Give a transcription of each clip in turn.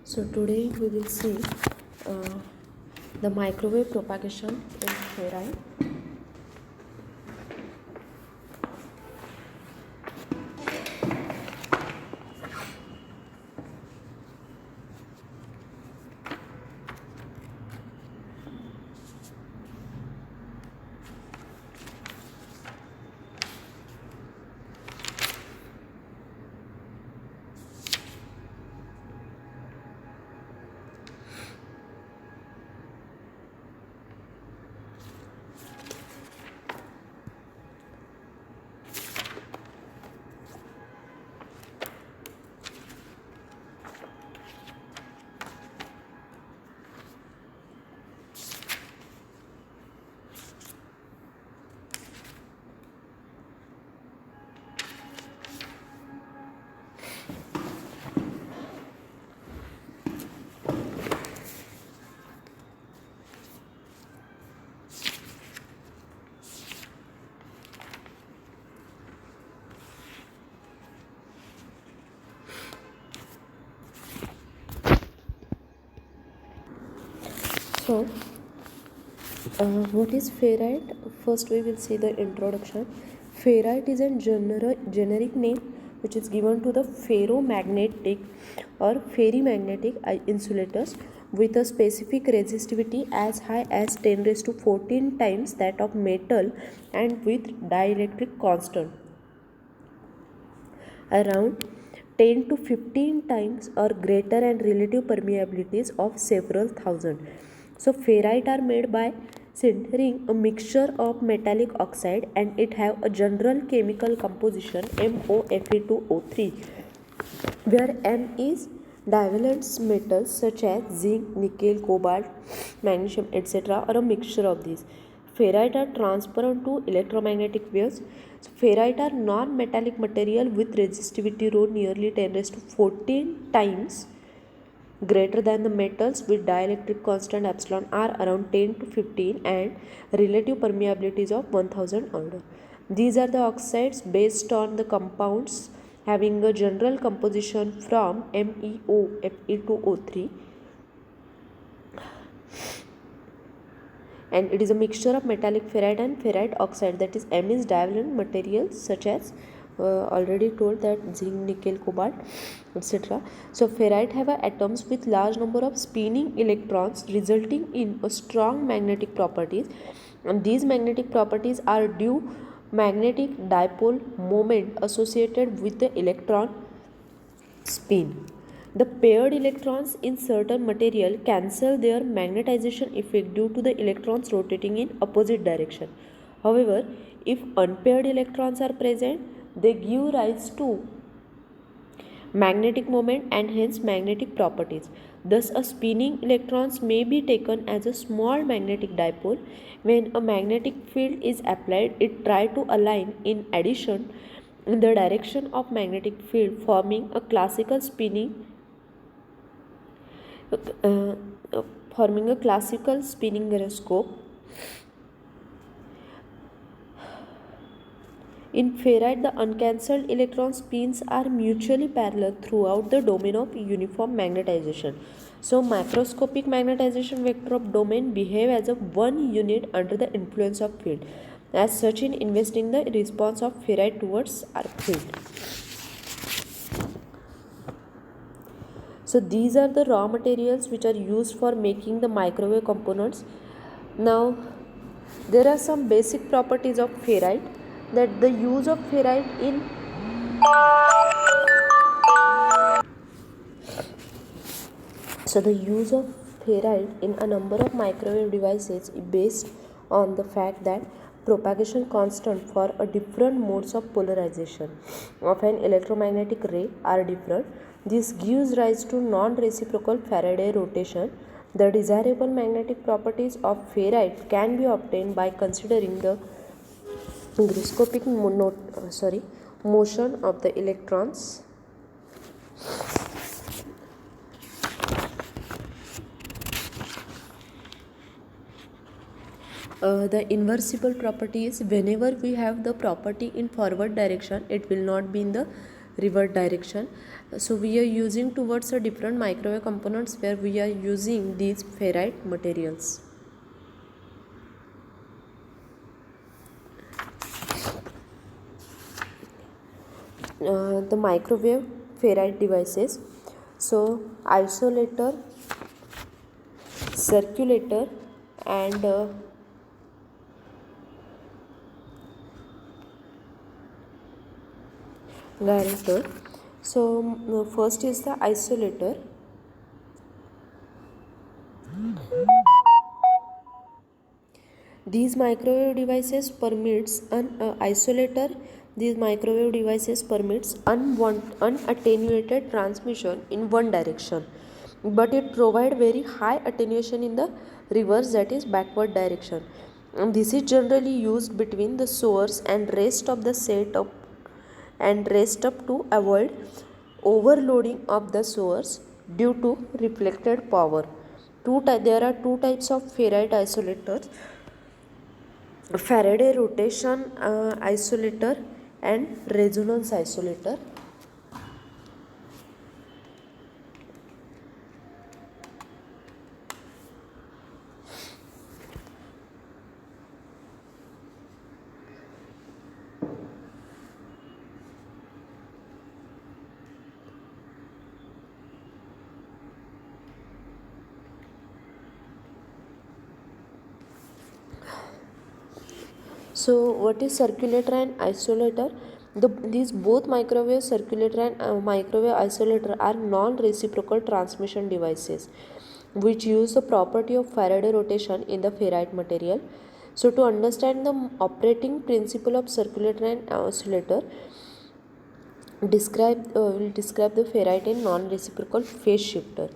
So today we will see uh, the microwave propagation in ferrite. So what is ferrite? First we will see the introduction. Ferrite is a generic name which is given to the ferromagnetic or ferrimagnetic insulators with a specific resistivity as high as 10 raised to 14 times that of metal and with dielectric constant around 10 to 15 times or greater and relative permeabilities of several thousand. So ferrite are made by sintering a mixture of metallic oxide and it have a general chemical composition MoFe2O3 where M is divalent metals such as zinc, nickel, cobalt, magnesium, etc., or a mixture of these. Ferrite are transparent to electromagnetic waves. So ferrite are non-metallic material with resistivity rho nearly 10 raised to 14 times greater than the metals with dielectric constant epsilon are around 10 to 15 and relative permeabilities of 1000 order. These are the oxides based on the compounds having a general composition from MEO Fe2O3 and it is a mixture of metallic ferrite and ferrite oxide, that is M is divalent materials such as already told that zinc, nickel, cobalt, etc. So ferrite have atoms with large number of spinning electrons resulting in a strong magnetic properties, and these magnetic properties are due magnetic dipole moment associated with the electron spin. The paired electrons in certain material cancel their magnetization effect due to the electrons rotating in opposite direction. However, if unpaired electrons are present, they give rise to magnetic moment and hence magnetic properties. Thus, a spinning electrons may be taken as a small magnetic dipole. When a magnetic field is applied, it tries to align in addition in the direction of magnetic field, forming a classical uh, spinning gyroscope. In ferrite, the uncancelled electron spins are mutually parallel throughout the domain of uniform magnetization. So, macroscopic magnetization vector of domain behave as a one unit under the influence of field. As such, in investing the response of ferrite towards arc field. So these are the raw materials which are used for making the microwave components. Now there are some basic properties of ferrite, that the use of ferrite in the use of ferrite in a number of microwave devices is based on the fact that propagation constant for a different modes of polarization of an electromagnetic ray are different. This gives rise to non-reciprocal Faraday rotation. The desirable magnetic properties of ferrite can be obtained by considering the gyroscopic motion of the electrons. The inversible property is whenever we have the property in forward direction, it will not be in the revert direction. So we are using towards a different microwave components where we are using these ferrite materials. The microwave ferrite devices. So isolator, circulator, and gyrator. So first is the isolator. These microwave devices permits an isolator. These microwave devices permits unattenuated transmission in one direction, but it provide very high attenuation in the reverse, that is backward direction. And this is generally used between the source and rest of the setup and rest up to avoid overloading of the source due to reflected power. There are two types of ferrite isolators: Faraday rotation isolator and resonance isolator. So what is circulator and isolator? These both microwave circulator and microwave isolator are non-reciprocal transmission devices which use the property of Faraday rotation in the ferrite material. So to understand the operating principle of circulator and oscillator, will describe the ferrite in non-reciprocal phase shifter.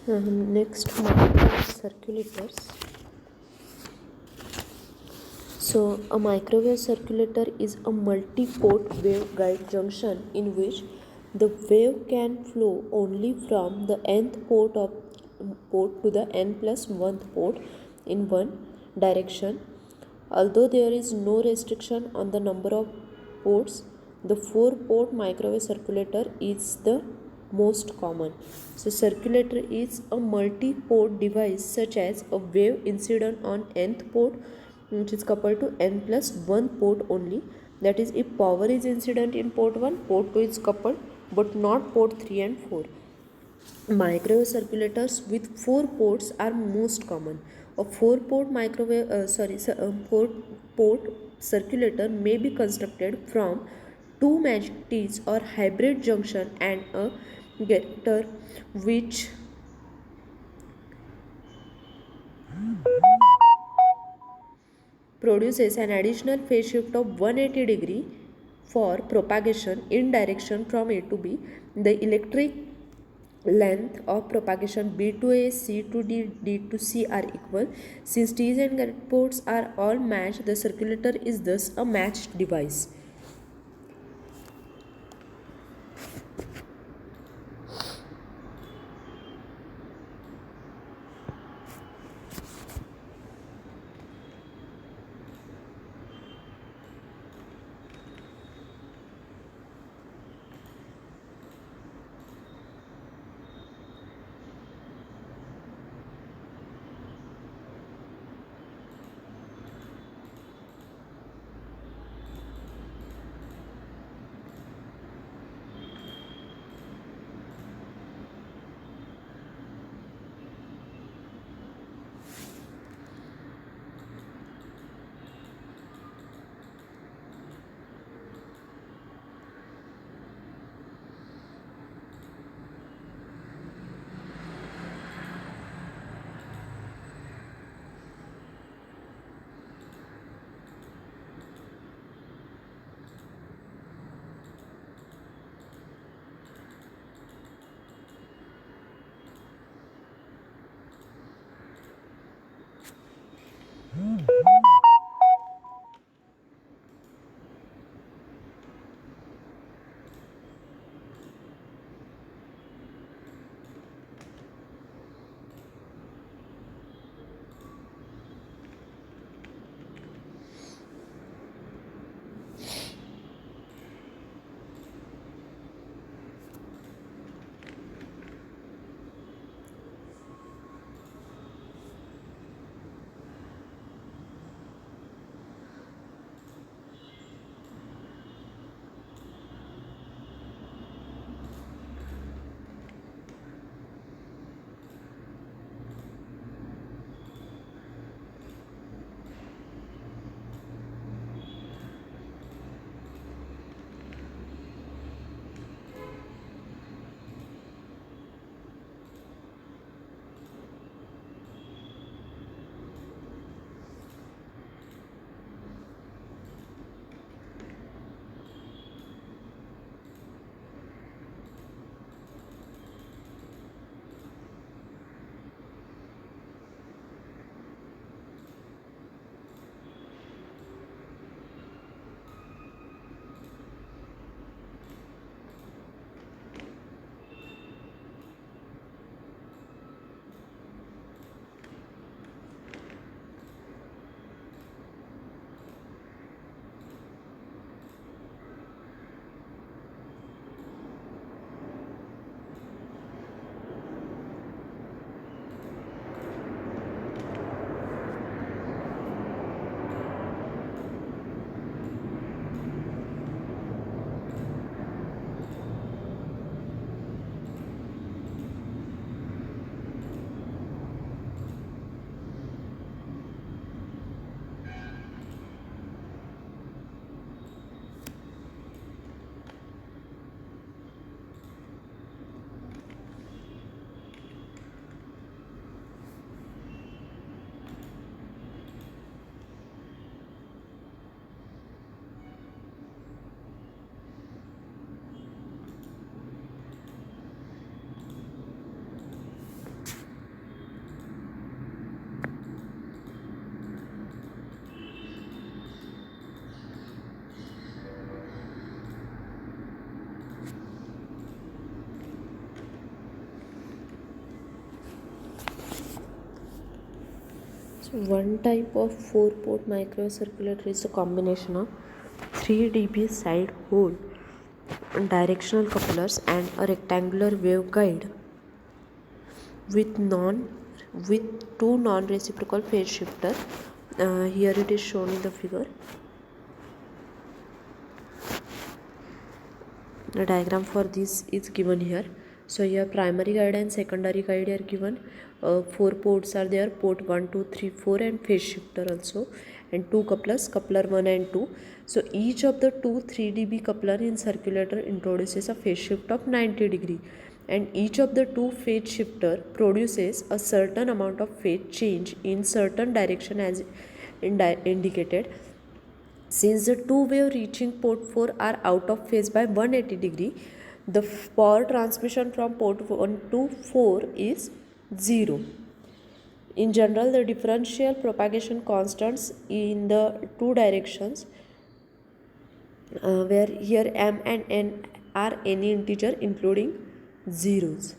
Next, microwave circulators. So, a microwave circulator is a multi-port waveguide junction in which the wave can flow only from the nth port to the n plus 1th port in one direction. Although there is no restriction on the number of ports, the 4-port microwave circulator is the most common. So, circulator is a multi-port device such as a wave incident on nth port, which is coupled to n plus 1 port only. That is, if power is incident in port 1, port 2 is coupled, but not port 3 and 4. Microwave circulators with 4 ports are most common. A 4-port port circulator may be constructed from 2 matrices or hybrid junction and a getter which produces an additional phase shift of 180 degree for propagation in direction from A to B. The electric length of propagation B to A, C to D, D to C are equal. Since T's and get ports are all matched, the circulator is thus a matched device. One type of 4-port microcirculator is a combination of 3 dB side hole, directional couplers, and a rectangular waveguide with two non-reciprocal phase shifter. Here it is shown in the figure. The diagram for this is given here. So here primary guide and secondary guide are given. 4 ports are there, port 1, 2, 3, 4, and phase shifter also, and 2 couplers, coupler 1 and 2. So each of the 2 3 dB coupler in circulator introduces a phase shift of 90 degree, and each of the 2 phase shifter produces a certain amount of phase change in certain direction as indicated. Since the two wave reaching port 4 are out of phase by 180 degree, the power transmission from port 1 to 4 is 0. In general, the differential propagation constants in the two directions, where here m and n are any integer including zeros.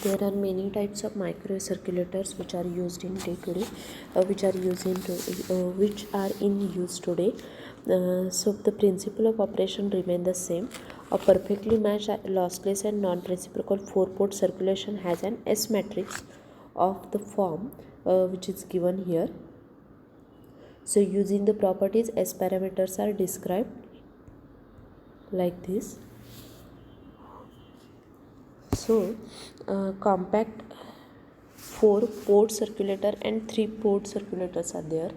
There are many types of microcirculators which are used in day to day, which are in use today. So the principle of operation remain the same. A perfectly matched, lossless and non-reciprocal four-port circulation has an S matrix of the form which is given here. So using the properties, S parameters are described like this. So compact 4-port circulator and 3-port circulators are there.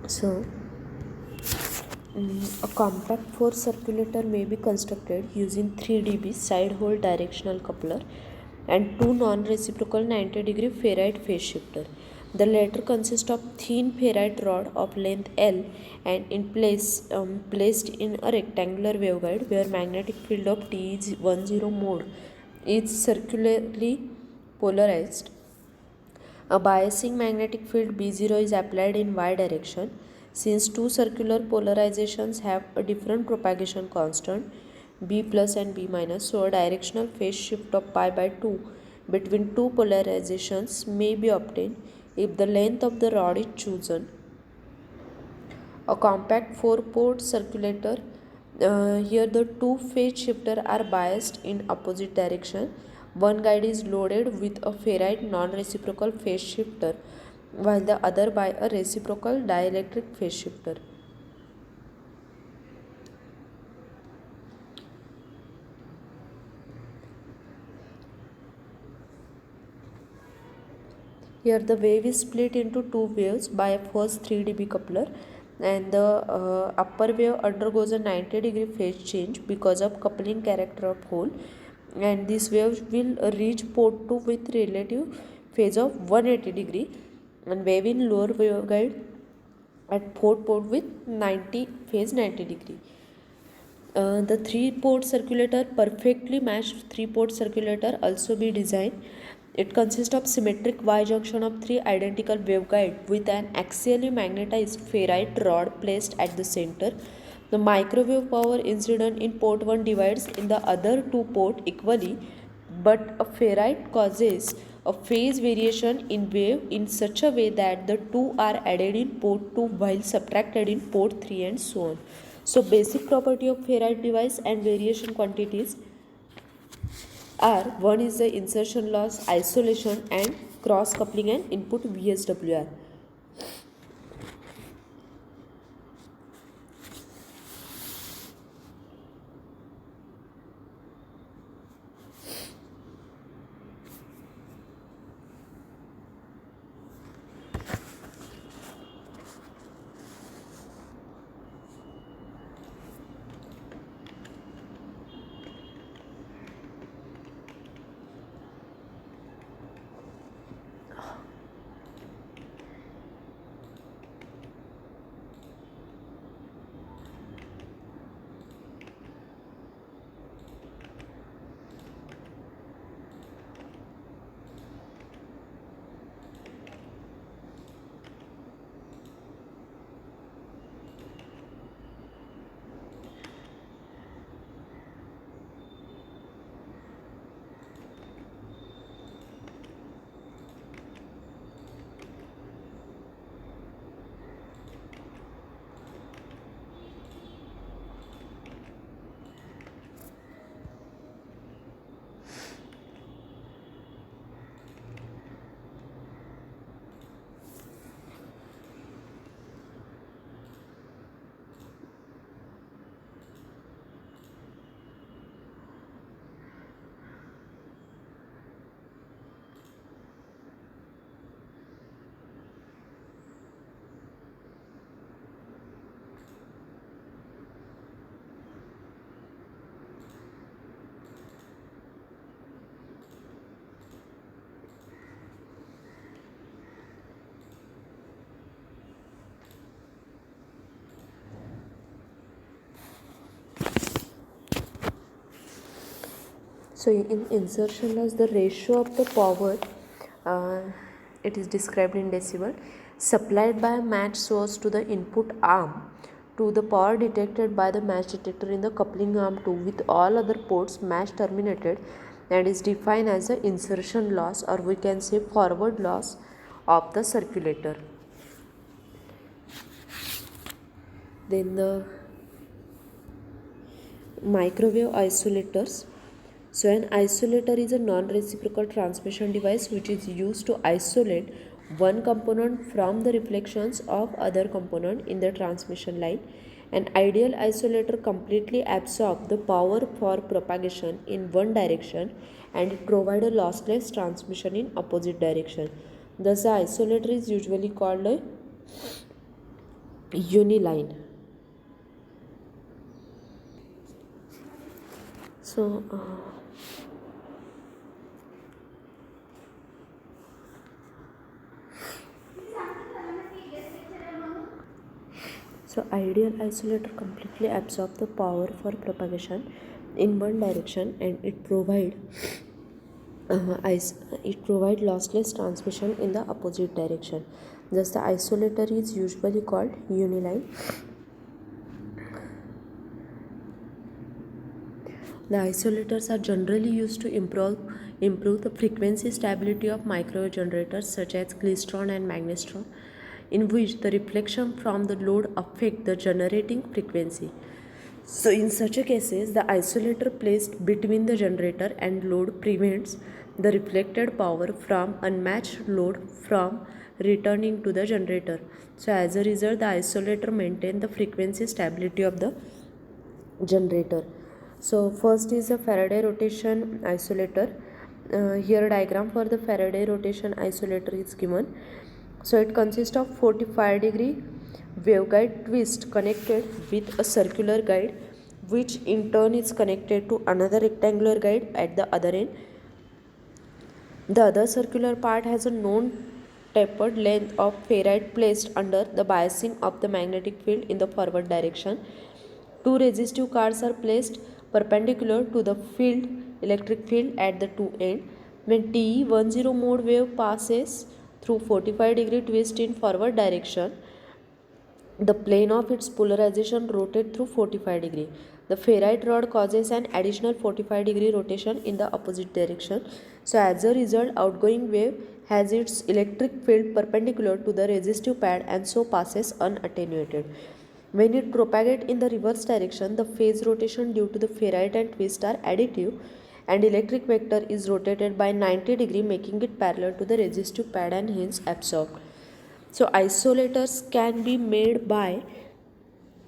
So a compact 4 circulator may be constructed using 3 dB side hole directional coupler and 2 non-reciprocal 90-degree ferrite phase shifter. The latter consists of thin ferrite rod of length L and placed in a rectangular waveguide where magnetic field of T is 10 mode is circularly polarized. A biasing magnetic field B0 is applied in y direction. Since two circular polarizations have a different propagation constant B plus and B minus, so a directional phase shift of pi by 2 between two polarizations may be obtained if the length of the rod is chosen. A compact 4-port circulator, here the two phase shifter are biased in opposite direction. One guide is loaded with a ferrite non-reciprocal phase shifter while the other by a reciprocal dielectric phase shifter. Here the wave is split into two waves by a first 3 dB coupler, and the upper wave undergoes a 90-degree phase change because of coupling character of hole, and this wave will reach port 2 with relative phase of 180-degree, and wave in lower waveguide at port with 90-degree. The 3-port circulator, perfectly matched 3-port circulator, also be designed. It consists of symmetric Y junction of 3 identical waveguide with an axially magnetized ferrite rod placed at the center. The microwave power incident in port 1 divides in the other 2 port equally, but a ferrite causes a phase variation in wave in such a way that the two are added in port 2 while subtracted in port 3, and so on. So basic property of ferrite device and variation quantities are: one is the insertion loss, isolation, and cross coupling and input VSWR. So in insertion loss, the ratio of the power, it is described in decibel, supplied by a match source to the input arm to the power detected by the match detector in the coupling arm 2 with all other ports match terminated, and is defined as the insertion loss, or we can say forward loss, of the circulator. Then the microwave isolators. So an isolator is a non-reciprocal transmission device which is used to isolate one component from the reflections of other component in the transmission line. An ideal isolator completely absorbs the power for propagation in one direction, and it provides a lossless transmission in opposite direction. Thus the isolator is usually called a uniline. So So ideal isolator completely absorbs the power for propagation in one direction, and it provide lossless transmission in the opposite direction. Thus the isolator is usually called uniline. The isolators are generally used to improve the frequency stability of microwave generators such as klystron and magnetron, in which the reflection from the load affect the generating frequency. So in such a cases, the isolator placed between the generator and load prevents the reflected power from unmatched load from returning to the generator. So as a result, the isolator maintains the frequency stability of the generator. So first is a Faraday rotation isolator. Here diagram for the Faraday rotation isolator is given. So it consists of 45-degree waveguide twist connected with a circular guide, which in turn is connected to another rectangular guide at the other end. The other circular part has a known tapered length of ferrite placed under the biasing of the magnetic field in the forward direction. Two resistive cards are placed perpendicular to the electric field at the two ends. When TE10 mode wave passes through 45-degree twist in forward direction, the plane of its polarization rotates through 45 degree. The ferrite rod causes an additional 45-degree rotation in the opposite direction. So as a result, outgoing wave has its electric field perpendicular to the resistive pad and so passes unattenuated. When it propagates in the reverse direction, the phase rotation due to the ferrite and twist are additive, and electric vector is rotated by 90 degree, making it parallel to the resistive pad and hence absorbed. So isolators can be made by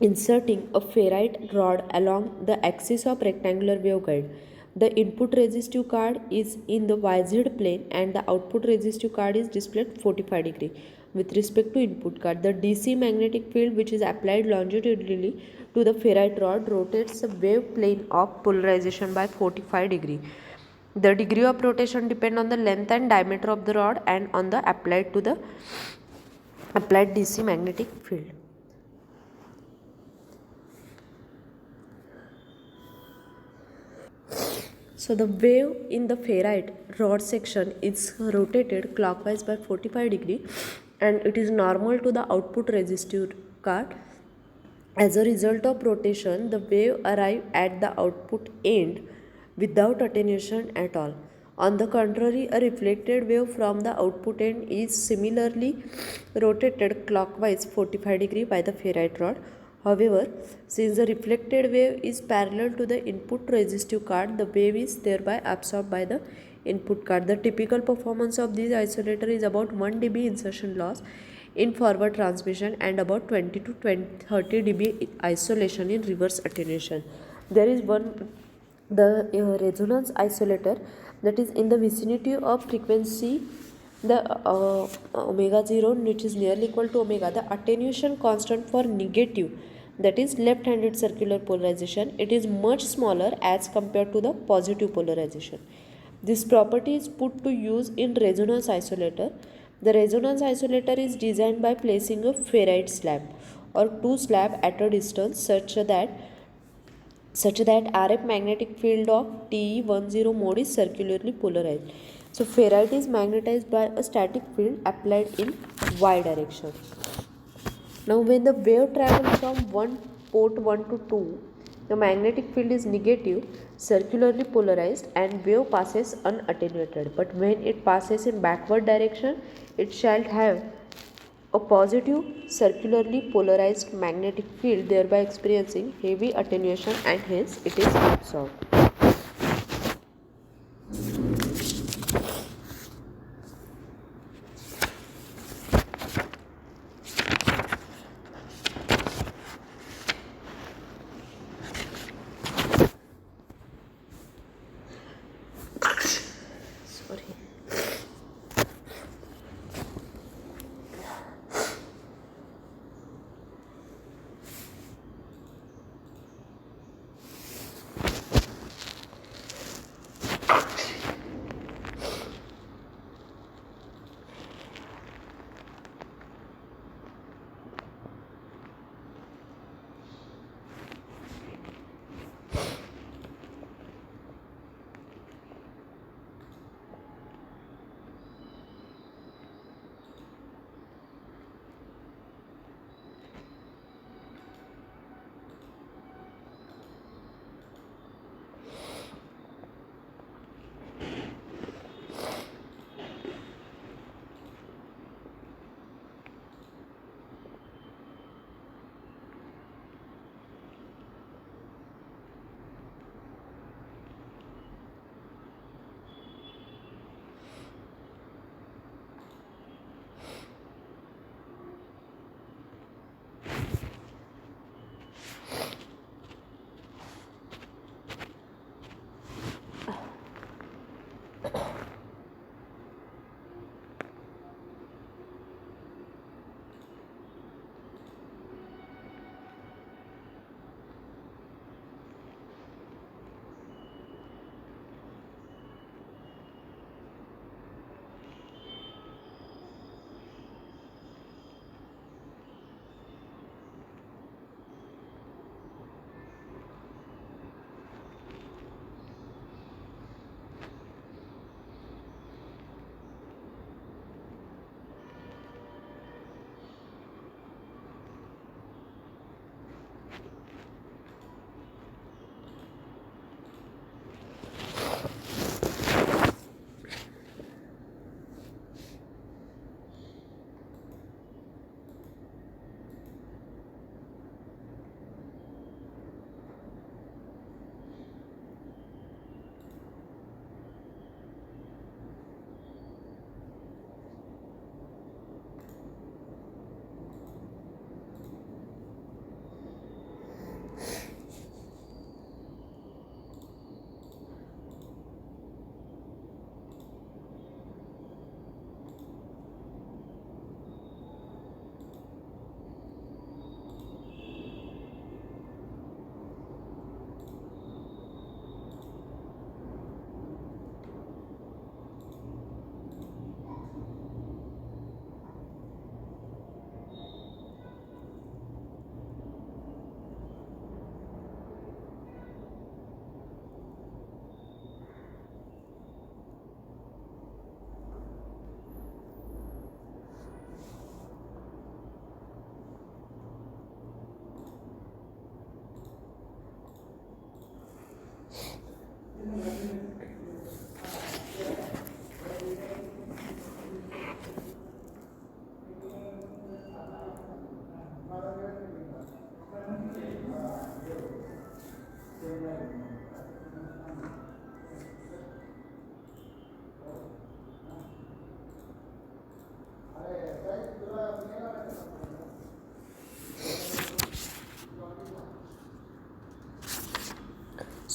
inserting a ferrite rod along the axis of rectangular waveguide. The input resistive card is in the YZ plane and the output resistive card is displayed 45 degree. With respect to input card, the DC magnetic field which is applied longitudinally to the ferrite rod rotates the wave plane of polarization by 45 degree. The degree of rotation depends on the length and diameter of the rod and on the applied DC magnetic field. So the wave in the ferrite rod section is rotated clockwise by 45 degree and it is normal to the output resistive card. As a result of rotation, the wave arrives at the output end without attenuation at all. On the contrary, a reflected wave from the output end is similarly rotated clockwise 45 degree by the ferrite rod. However, since the reflected wave is parallel to the input resistive card, the wave is thereby absorbed by the input card. The typical performance of this isolator is about 1 dB insertion loss in forward transmission and about 20 to 30 dB isolation in reverse attenuation. There is the resonance isolator that is in the vicinity of frequency the omega 0, which is nearly equal to omega, the attenuation constant for negative, that is left handed circular polarization, it is much smaller as compared to the positive polarization. This property is put to use in resonance isolator. The resonance isolator is designed by placing a ferrite slab or two slabs at a distance such that RF magnetic field of TE10 mode is circularly polarized. So ferrite is magnetized by a static field applied in Y direction. Now when the wave travels from port 1 to 2, the magnetic field is negative, circularly polarized and wave passes unattenuated. But when it passes in backward direction, it shall have a positive circularly polarized magnetic field, thereby experiencing heavy attenuation and hence it is absorbed. Sorry.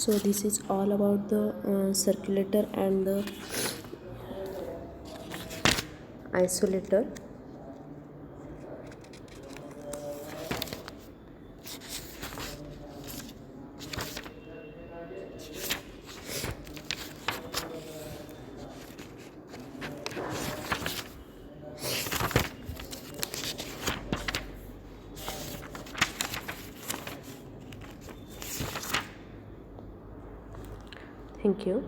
So this is all about the circulator and the isolator. Thank you.